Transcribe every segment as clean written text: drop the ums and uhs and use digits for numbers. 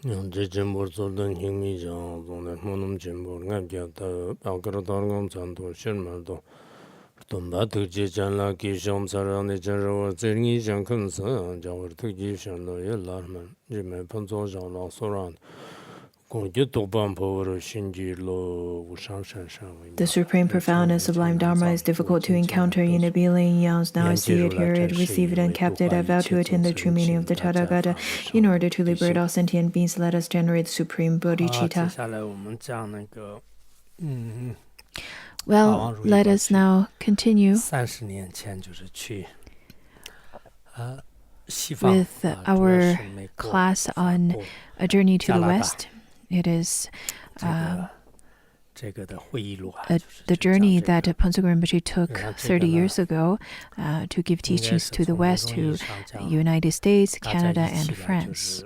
제 전부서던 힘이 정도는 모놈 전부가 되다 아그러다는 전도 실물도 또 나도 제잖아 기좀 사람의 저러 증이 정근서 저거 특기 선로 열라면 이제 본조장로 소란 The supreme, profound, and sublime Dharma is difficult to encounter in a billion eons. Now I see it, hear it, receive it, and kept it. I vow to attain the true meaning of the Tathagata. In order to liberate all sentient beings, let us generate the supreme bodhicitta. Well, let us now continue with our class on a journey to the West. It is the journey that Phuntsog Rinpoche took 30 years ago to give teachings to the West, to the United States, Canada, and France.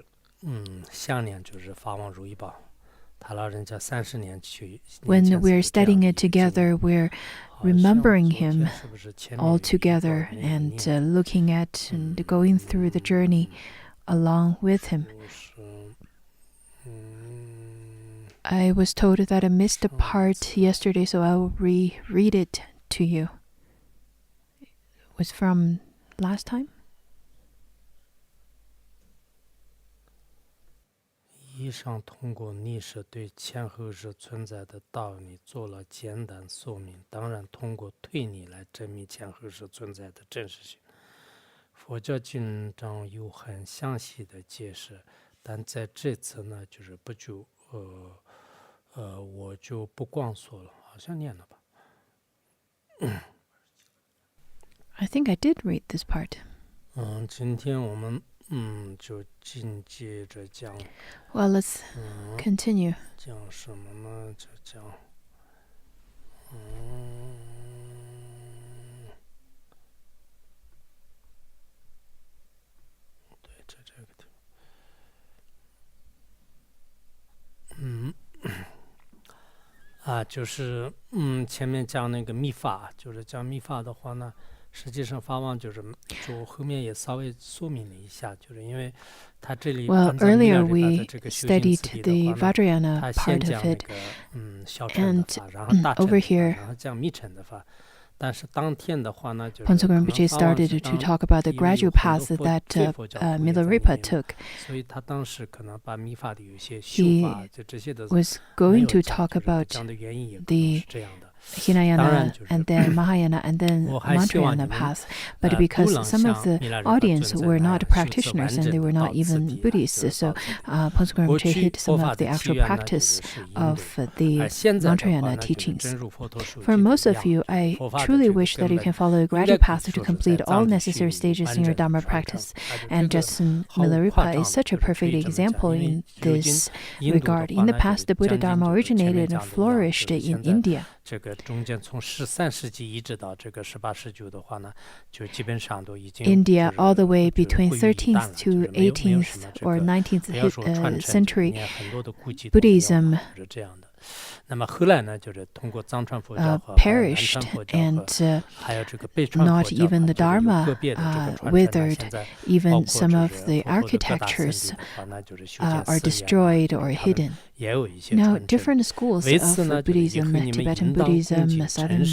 When we're studying it together, we're remembering him all together and looking at and going through the journey along with him. I was told that I missed a part yesterday, so I will reread it to you. It was from last time? 以上通过历史对前后世存在的道理做了简单说明，当然通过推理来证明前后世存在的真实性。佛教经章有很详细的解释，但在这次呢，就是不就我就不光说了，好像念了吧。I think I did read this part. 今天我们就紧接着讲。Well, let's continue. 讲什么呢？就讲，对，这个地方。就是前面讲那个密法，就是讲密法的话呢。实际上，法王就后面也稍微说明了一下，就是因为他这里 earlier we studied the Vajrayana part of it, and over here, Phuntsog Rinpoche started to talk about the gradual path that Milarepa took. He was going to talk about the Hinayana and then Mahayana and then Mantrayana path, but because some of the audience were not practitioners and they were not even Buddhists, so Phuntsog Rinpoche hid some of the actual practice of the Mantrayana teachings. For most of you, I truly wish that you can follow a gradual path to complete all necessary stages in your Dharma practice, and Justin Milarepa is such a perfect example in this regard. In the past, the Buddha Dharma originated and flourished in India. 这个中间从13世纪一直到这个18世纪的话呢，就基本上都已经 India all the way between 13th to 18th or 19th century Buddhism perished, and not even the Dharma withered. Even some of the architectures are destroyed or hidden. Now, different schools of Buddhism, Tibetan Buddhism, Southern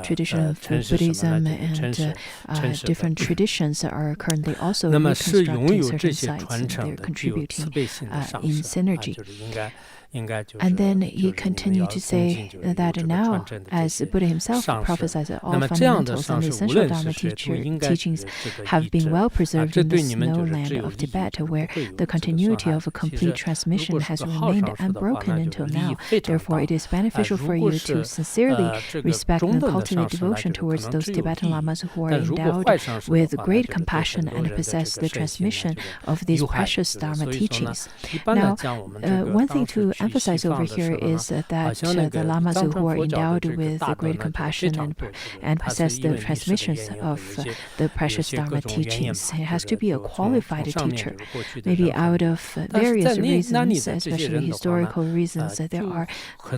tradition of Buddhism, and different traditions are currently also reconstructing certain sites, and they're contributing in synergy. And then he continued to say that now, as Buddha himself prophesied, all fundamentals and essential Dharma teachings have been well preserved in the snow land of Tibet, where the continuity of a complete transmission has remained unbroken until now. Therefore, it is beneficial for you to sincerely respect and cultivate devotion towards those Tibetan lamas who are endowed with great compassion and possess the transmission of these precious Dharma teachings. Now, one thing to emphasize over here is that the lamas who are endowed with great compassion and possess the transmissions of the precious Dharma teachings. It has to be a qualified teacher. Maybe out of various reasons, especially historical reasons, that there are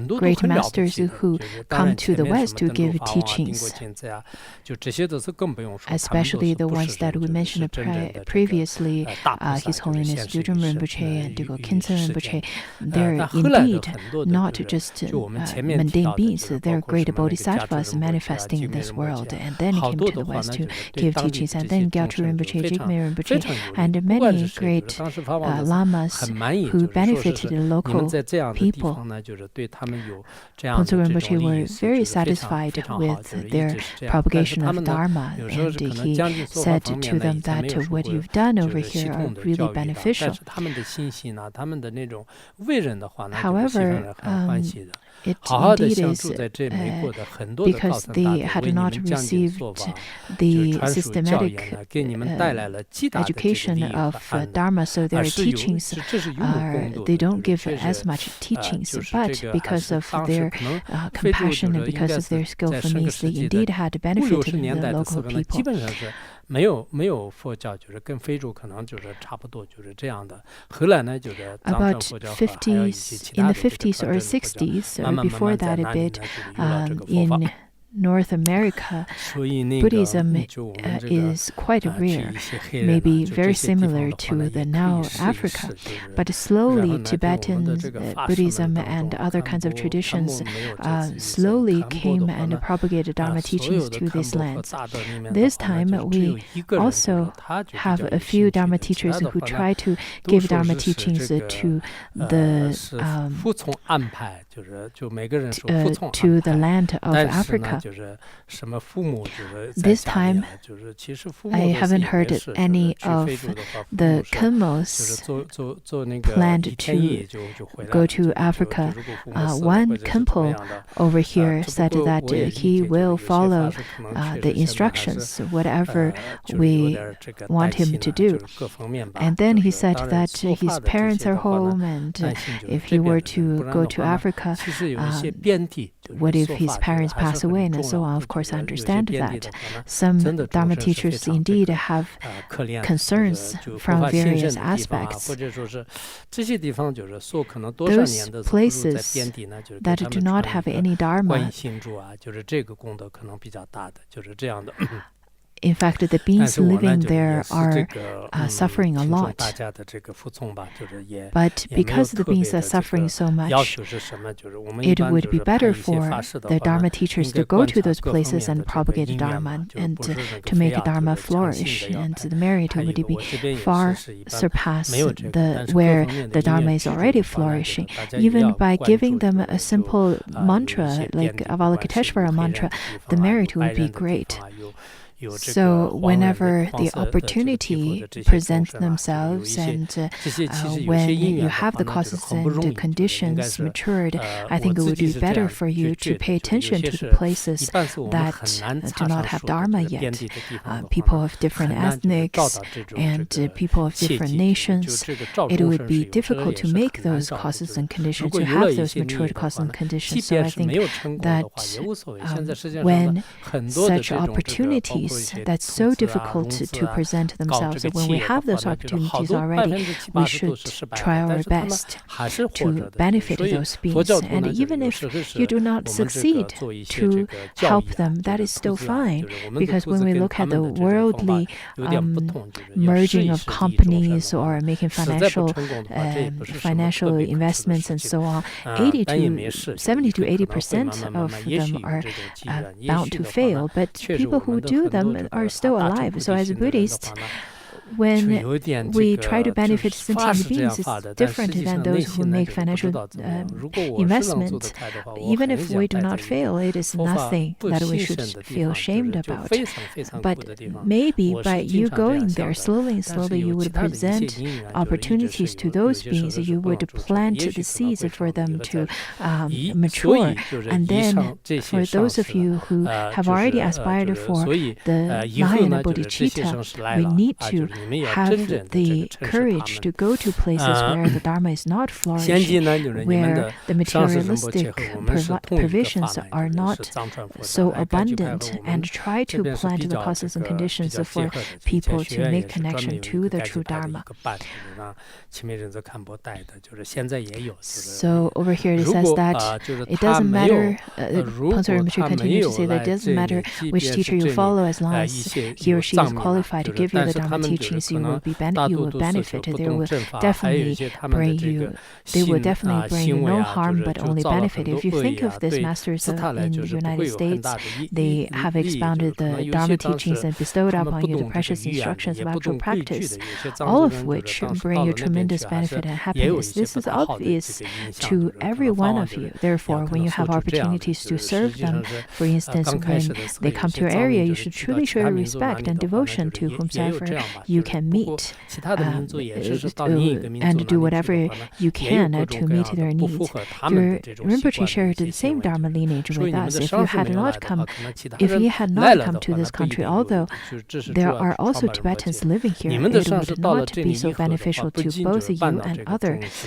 great masters who come to the West to give teachings, especially the ones that we mentioned previously, His Holiness Gyalwa Rinpoche and Kinsen Rinpoche. They're indeed not just mundane beings. They're great bodhisattvas manifesting in this world, and then came to the West to give teachings. And then Gyalwa Rinpoche, Jigme Rinpoche, and many great lamas who benefited the local people. Ponzo Rinpoche were very satisfied with their propagation of Dharma, and he said to them that what you've done over here are really beneficial. However, it indeed is because they had not received the systematic education of Dharma, so their teachings they don't give as much teachings. But because of their compassion and because of their skillful means, they indeed had benefited the local people. 没有佛教就是跟非洲可能就是差不多就是这样的。荷兰呢就是藏传佛教和还有一些其他的这个特征的佛教，慢慢在那里呢就有了这个佛法。 North America, Buddhism is quite rare, maybe very similar to the now Africa. But slowly, Tibetan Buddhism and other kinds of traditions slowly came and propagated Dharma teachings to these lands. This time, we also have a few Dharma teachers who try to give Dharma teachings to the to the land of Africa. This time, I haven't heard any of the Khenmos planned to go to Africa. One Khenpo over here said that he will follow the instructions, whatever we want him to do. And then he said that his parents are home, and if he were to go to Africa, what if his parents pass away, and so on? Of course, I understand that. Some Dharma teachers indeed have concerns from various aspects. Those places that do not have any Dharma, in fact, the beings living there are suffering a lot. But because the beings are suffering so much, it would be better for the Dharma teachers to go to those places and propagate Dharma and to make Dharma flourish. And the merit would be far surpass where the Dharma is already flourishing. Even by giving them a simple mantra, like Avalokiteshvara mantra, the merit would be great. So whenever the opportunity presents themselves and when you have the causes and the conditions matured, I think it would be better for you to pay attention to the places that do not have Dharma yet. People of different ethnics and people of different nations, it would be difficult to make those causes and conditions, to have those matured causes and conditions. So I think that when such opportunities that's so difficult to present themselves. When we have those opportunities already, we should try our best to benefit those beings. And even if you do not succeed to help them, that is still fine. Because when we look at the worldly merging of companies or making financial investments and so on, 70 to 80% of them are bound to fail. But people who do them are still alive. So as a Buddhist, when we try to benefit sentient beings, it's different than those who make financial investment. Even if we do not fail, it is nothing that we should feel ashamed about. But maybe by you going there slowly and slowly, you would present opportunities to those beings. You would plant the seeds for them to mature. And then for those of you who have already aspired for the Mahayana Bodhicitta, we need to have the courage to go to places where the Dharma is not flourishing, where the materialistic provisions are not so abundant, and try to plant the causes and conditions for people to make connection to the true Dharma. So over here it says that it doesn't matter, Penor Rinpoche continues to say that it doesn't matter which teacher you follow, as long as he or she is qualified to give you the Dharma teachings, you will benefit. They will definitely bring you no harm but only benefit. If you think of these masters in the United States, they have expounded the Dharma teachings and bestowed upon you the precious instructions of actual practice, all of which bring you tremendous benefit and happiness. This is obvious to every one of you. Therefore, when you have opportunities to serve them, for instance, when they come to your area, you should truly show your respect and devotion to whomsoever you can meet, and do whatever you can to meet their needs. Your Rinpoche shared the same Dharma lineage with us. If he had not come to this country, although there are also Tibetans living here, it would not be so beneficial to both you and others,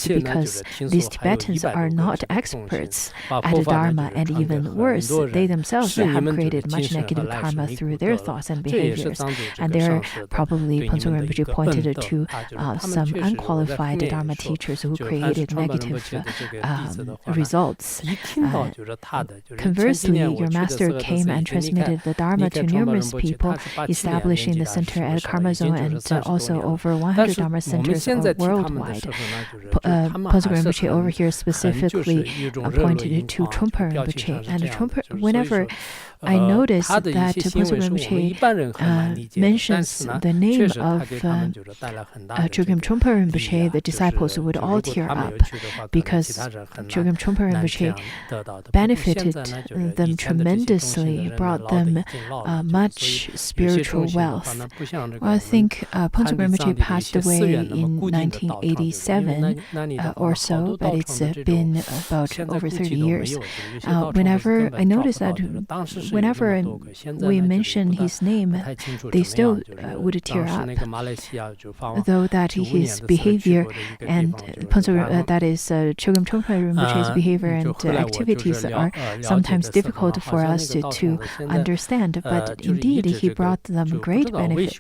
because these Tibetans are not experts at the Dharma, and even worse, they themselves have created much negative karma through their thoughts and behaviors. And there probably Penor Rinpoche pointed to some unqualified Dharma teachers who created negative results. Conversely, your master came and transmitted the Dharma to numerous people, establishing the center at Karma Zone and also over 100 Dharma centers worldwide. Penor Rinpoche over here specifically pointed to Trungpa Rinpoche, and whenever I noticed that Penor Rinpoche mentions the name of Chogyam Trungpa Rinpoche, the disciples would all tear up, because Chogyam Trungpa Rinpoche benefited them tremendously, brought them much spiritual wealth. I think Penor Rinpoche passed away in 1987 or so, but it's been about over 30 years. Whenever I noticed that whenever we mention his name, they still would tear up, though that his behavior and Chogyam Trungpa Rinpoche's behavior and activities are sometimes difficult for us to understand, but indeed he brought them great benefits.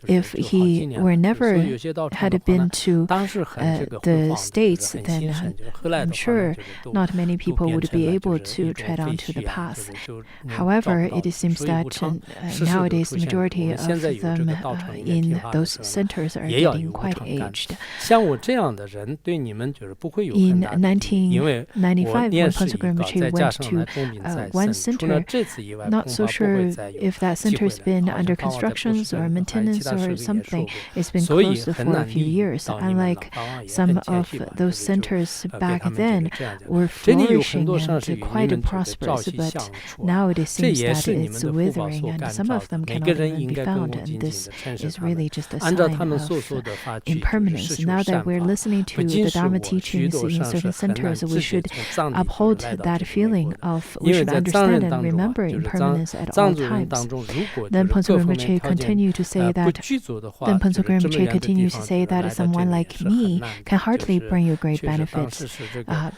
If he were never had been to the States, then I'm sure not many people would be able to tread onto the path. However, it seems that nowadays the majority of them in those centers are getting quite aged. In 1995, when Penor Rinpoche went to one center, not so sure if that center has been under construction or maintenance or something. It's been closed for a few years. Unlike some of those centers back then were flourishing and quite prosperous, but now it seems that it's withering, and some of them cannot even be found, and this is really just a sign of impermanence. Now that we're listening to the Dharma teachings in certain centers, we should uphold that feeling of, we should understand and remember impermanence at all times. Then Penor Rinpoche continued to say that someone like me can hardly bring you great benefits,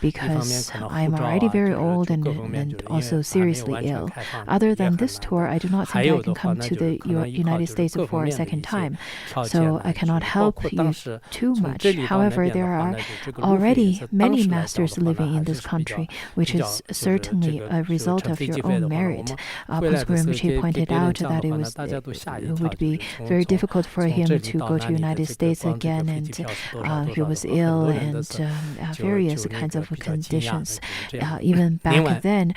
because I'm already very old and also seriously ill. Other than this tour, I do not think I can come to the United States for a second time, so I cannot help you too much. However, there are already many masters living in this country, which is certainly a result of your own merit. Penor Rinpoche pointed out that it would be very difficult for him to go to the United States again, and he was ill and various kinds of conditions. Even back then,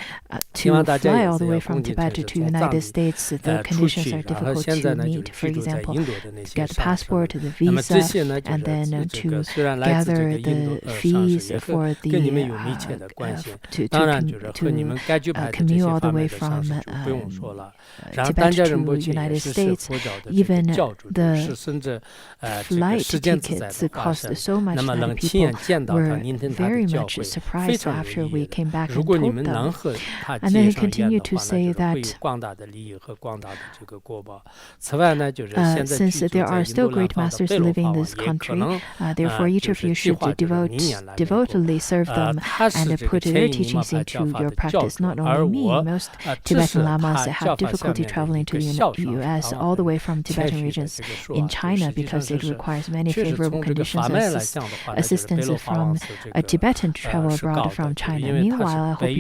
to fly all the way from Tibet to the United States, the conditions are difficult to meet. For example, to get a passport, the visa, and then to gather the fees for the to commute all the way from Tibet to the United States. Even the flight tickets cost so much that people were very much surprised after we came back and told them. And then he continued to say that since there are still great masters living in this country, therefore each of you should devotedly serve them and put their teachings into your practice. Not only me, most Tibetan lamas have difficulty traveling to the U.S. all the way from Tibetan regions in China because it requires many favorable conditions and assistance from a Tibetan to travel abroad from China. Meanwhile, I hope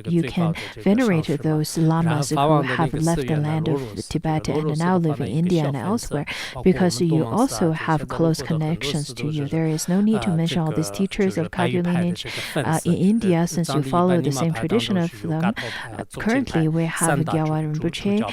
you can venerate those lamas who have left the land of Tibet and now live in India and elsewhere, because you also have close connections to you. There is no need to mention all these teachers of Kagyu lineage in India, since you follow the same tradition of them. Currently, we have Gyalwa Rinpoche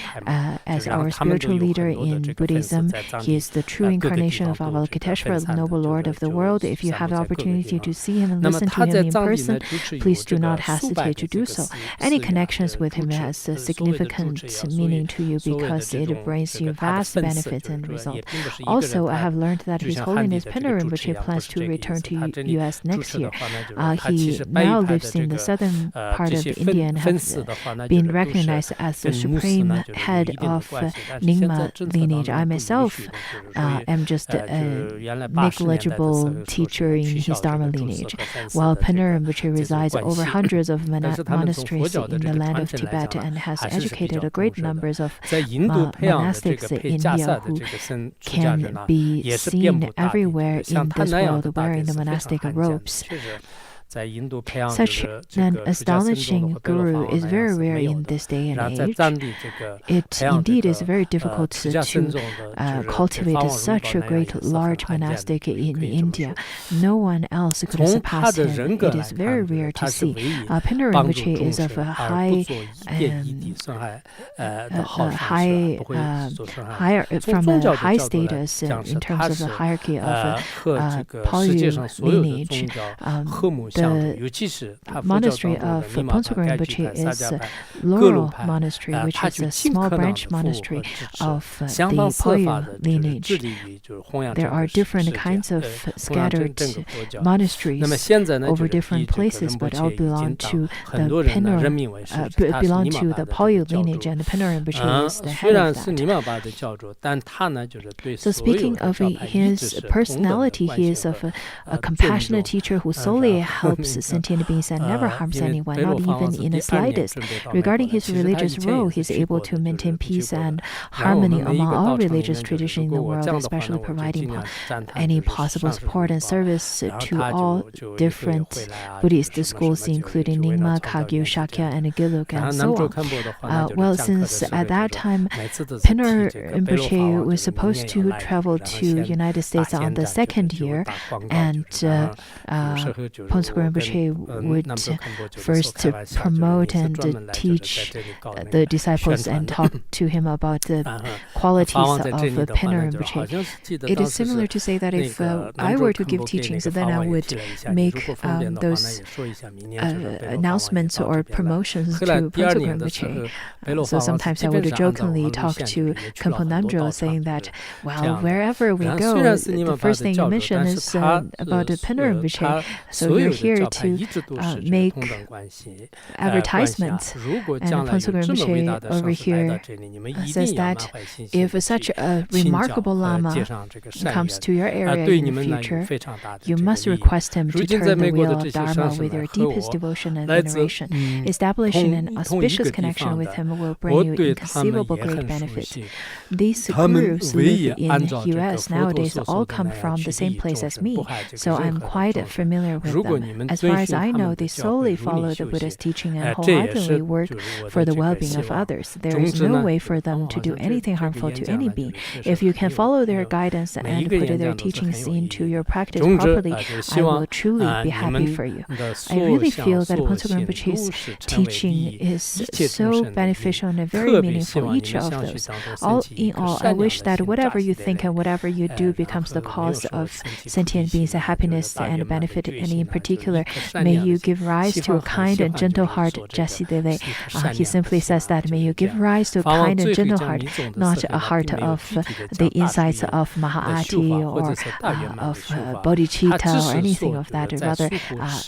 as our spiritual leader in Buddhism. He is the true incarnation of Avalokiteshvara, the noble Lord of the world. If you have the opportunity to see him and listen to him in person, please do not hesitate to do so. Any connections with him has a significant meaning to you because it brings you vast benefits and results. Also, I have learned that His Holiness Penor Rinpoche plans to return to U.S. next year. He now lives in the southern part of India and has been recognized as the supreme head of Nyingma lineage. I myself am just a negligible teacher in his dharma lineage, while Penor Rinpoche resides over hundreds of monasteries in the land of Tibet and has educated a great numbers of monastics in India who can be seen everywhere in this world wearing the monastic robes. Such an astonishing guru is very rare in this day and age. It indeed is very difficult to cultivate such a great large monastic in India. No one else could surpass him. It is very rare to see. Penor Rinpoche is of a high status in terms of the hierarchy of Kagyu lineage. The monastery of Phuntsog Rinpoche is a Laurel Monastery, which is a small branch monastery of the Kagyu lineage. There are different kinds of scattered monasteries over different places, but all belong to the Kagyu lineage, and the Penor Rinpoche is the head of that. So speaking of his personality, he is of a compassionate teacher who solely helps sentient beings and never harms anyone, not even in the slightest. Regarding his religious role, he is able to maintain peace and harmony among all religious traditions in the world, especially providing any possible support and service to all different Buddhist schools, including Nyingma, Kagyu, Sakya, and Gelug, and so on. Well, since at that time, Penor Rinpoche was supposed to travel to United States on the second year, and Phuntsog Rinpoche would first promote and teach the disciples and talk to him about the qualities of Penor Rinpoche. It is similar to say that if I were to give teachings, then I would make those announcements or promotions to Phuntsog Rinpoche. So sometimes I would jokingly talk to Khenpo Namdrol, saying that, well, wherever we go, the first thing you mention is about the Penor Rinpoche. So you're here to make advertisements. And Phuntsog Rinpoche over here says that if such a remarkable lama comes to your area in the future, you must request him to turn the wheel of dharma with your deepest devotion and veneration. Establishing an auspicious connection with him will bring you inconceivable great benefit. These gurus live in the U.S. nowadays all come from the same place as me, so I'm quite familiar with them. As far as I know, they solely follow the Buddha's teaching and wholeheartedly work for the well-being of others. There is no way for them to do anything harmful to any being. If you can follow their guidance and put their teachings into your practice properly, I will truly be happy for you. I really feel that Phuntsog Rinpoche's teaching is so beneficial and very meaningful, each of those. All in all, I wish that whatever you think and whatever you do becomes the cause of sentient beings' happiness and benefit, and in particular, particular, may you give rise to a kind and gentle heart, Jasidele. He simply says that, may you give rise to a kind and gentle heart, not a heart of the insights of Mahaati or of bodhicitta or anything of that, rather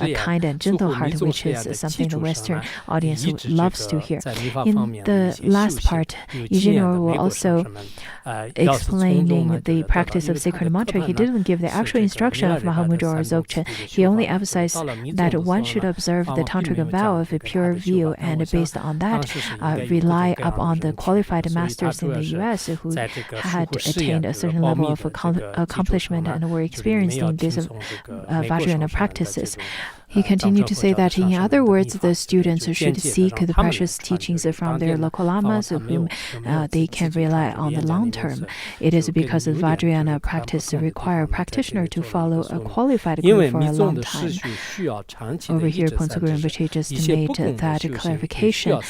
a kind and gentle heart, which is something the Western audience loves to hear. In the last part, Eugenio will also explaining the practice of sacred mantra. He didn't give the actual instruction of Mahamudra or Dzogchen. He only emphasized that one should observe the tantric vow of a pure view, and based on that, rely upon the qualified masters in the U.S. who had attained a certain level of accomplishment and were experienced in these Vajrayana practices. He continued to say that, in other words, the students should seek the precious teachings from their local lamas, whom they can rely on the long term. It is because the Vajrayana practice requires a practitioner to follow a qualified guru for a long time. Over here, Phuntsog Rinpoche just made that clarification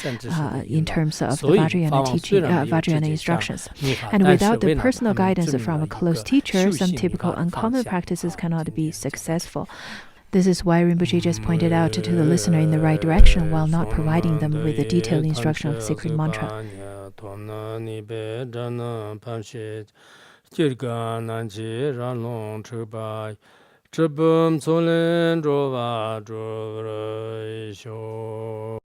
in terms of the Vajrayana teaching, Vajrayana instructions. And without the personal guidance from a close teacher, some typical uncommon practices cannot be successful. This is why Rinpoche just pointed out to the listener in the right direction while not providing them with a detailed instruction of sacred mantra.